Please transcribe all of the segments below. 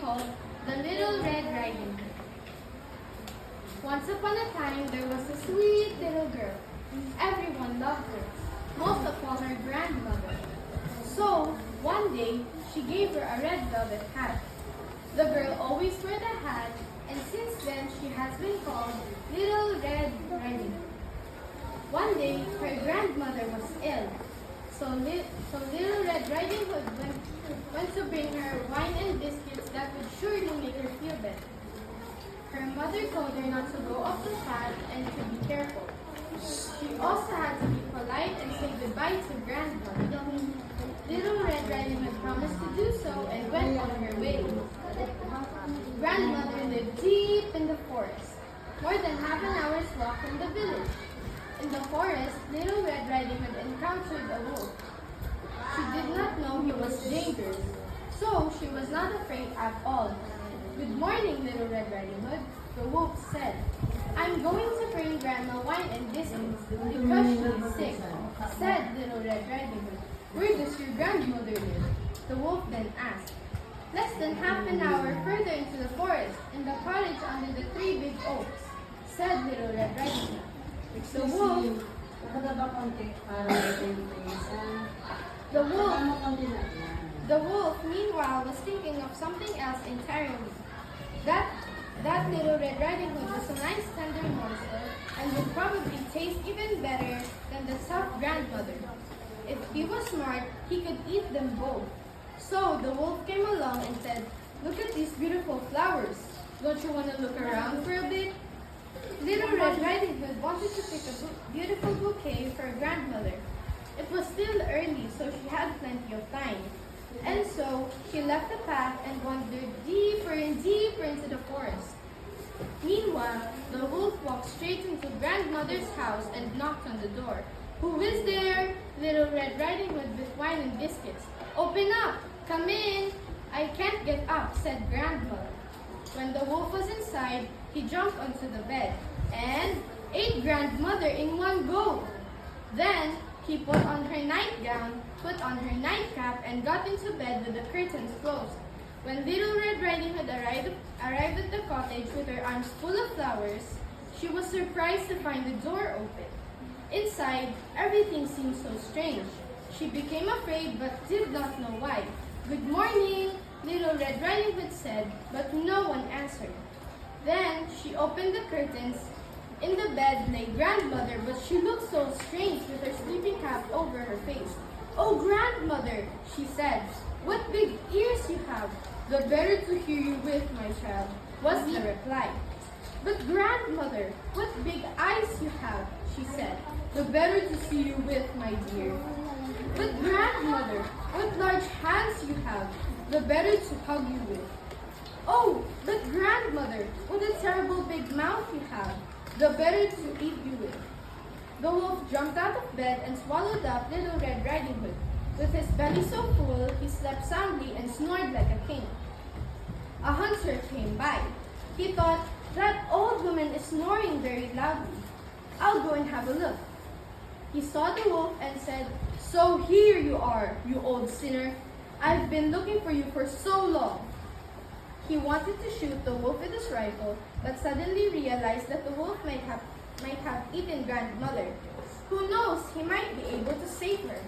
called The Little Red Riding Hood. Once upon a time, there was a sweet little girl. Everyone loved her, most of all her grandmother. So, one day, she gave her a red velvet hat. The girl always wore the hat, and since then she has been called Little Red Riding Hood. One day, her grandmother was ill, so Little Red Riding Hood went to bring her wine and biscuits that would surely make her feel better. Her mother told her not to go off the path and to be careful. She also had to be polite and say goodbye to grandmother. Little Red Riding Hood promised to do so and went on her way. Grandmother lived deep in the forest, more than half an hour's walk from the village. In the forest, Little Red Riding Hood encountered a wolf. She did not know he was dangerous, so she was not afraid at all. "Good morning, Little Red Riding Hood," the wolf said. "I'm going to bring Grandma wine and biscuits because she is sick," said Little Red Riding Hood. "Where does your grandmother live?" The wolf then asked. "Less than half an hour further into the forest, in the cottage under the 3 big oaks," said Little Red Riding Hood. The wolf, the wolf, meanwhile, was thinking of something else entirely. That Little Red Riding Hood was a nice tender morsel and would probably taste even better than the soft grandmother. If he was smart, he could eat them both. So the wolf came along and said, "Look at these beautiful flowers. Don't you want to look around for a bit?" Little Red Riding Hood wanted to pick a beautiful bouquet for her grandmother. It was still early, so she had plenty of time. And so she left the path and wandered deeper and deeper into the forest. Meanwhile, the wolf walked straight into grandmother's house and knocked on the door. "Who is there?" Little Red Riding Hood with wine and biscuits. "Open up! Come in!" "I can't get up," said grandmother. When the wolf was inside, he jumped onto the bed and ate grandmother in one go. Then he put on her nightgown, put on her nightcap, and got into bed with the curtains closed. When Little Red Riding Hood arrived at the cottage with her arms full of flowers, she was surprised to find the door open. Inside, everything seemed so strange. She became afraid but did not know why. "Good morning," Little Red Riding Hood said, but no one answered. Then she opened the curtains. In the bed lay grandmother, but she looked so strange with her sleeping cap over her face. "Oh, grandmother," she said, "what big ears you have." "The better to hear you with, my child," was the reply. "But grandmother, what big eyes you have," she said. "The better to see you with, my dear." "But grandmother, what large hands you have, the better to hug you with." "Oh, but grandmother, what a terrible big mouth you have, the better to eat you with." The wolf jumped out of bed and swallowed up Little Red Riding Hood. With his belly so full, he slept soundly and snored like a king. A hunter came by. He thought, "That old woman is snoring very loudly. I'll go and have a look." He saw the wolf and said, "So here you are, you old sinner. I've been looking for you for so long." He wanted to shoot the wolf with his rifle, but suddenly realized that the wolf might have eaten grandmother. Who knows, he might be able to save her.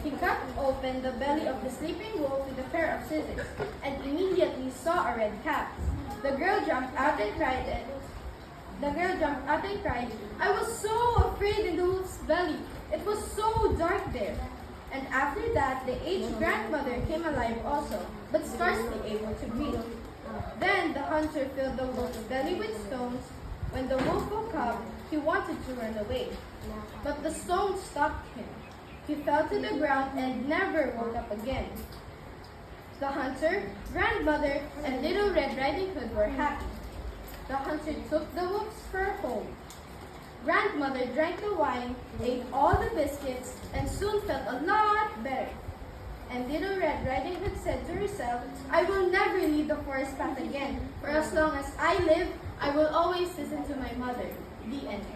He cut open the belly of the sleeping wolf with a pair of scissors, and immediately saw a red cap. The girl jumped out and cried, "I was so afraid in the wolf's belly. It was so dark there." And after that, the aged grandmother came alive also, but scarcely able to breathe. Then the hunter filled the wolf's belly with stones. When the wolf woke up, he wanted to run away, but the stones stopped him. He fell to the ground and never woke up again. The hunter, grandmother, and Little Red Riding Hood were happy. The hunter took the wolf's fur home. Grandmother drank the wine, ate all the biscuits, and soon felt a lot better. And Little Red Riding Hood said to herself, "I will never leave the forest path again. For as long as I live, I will always listen to my mother." The end.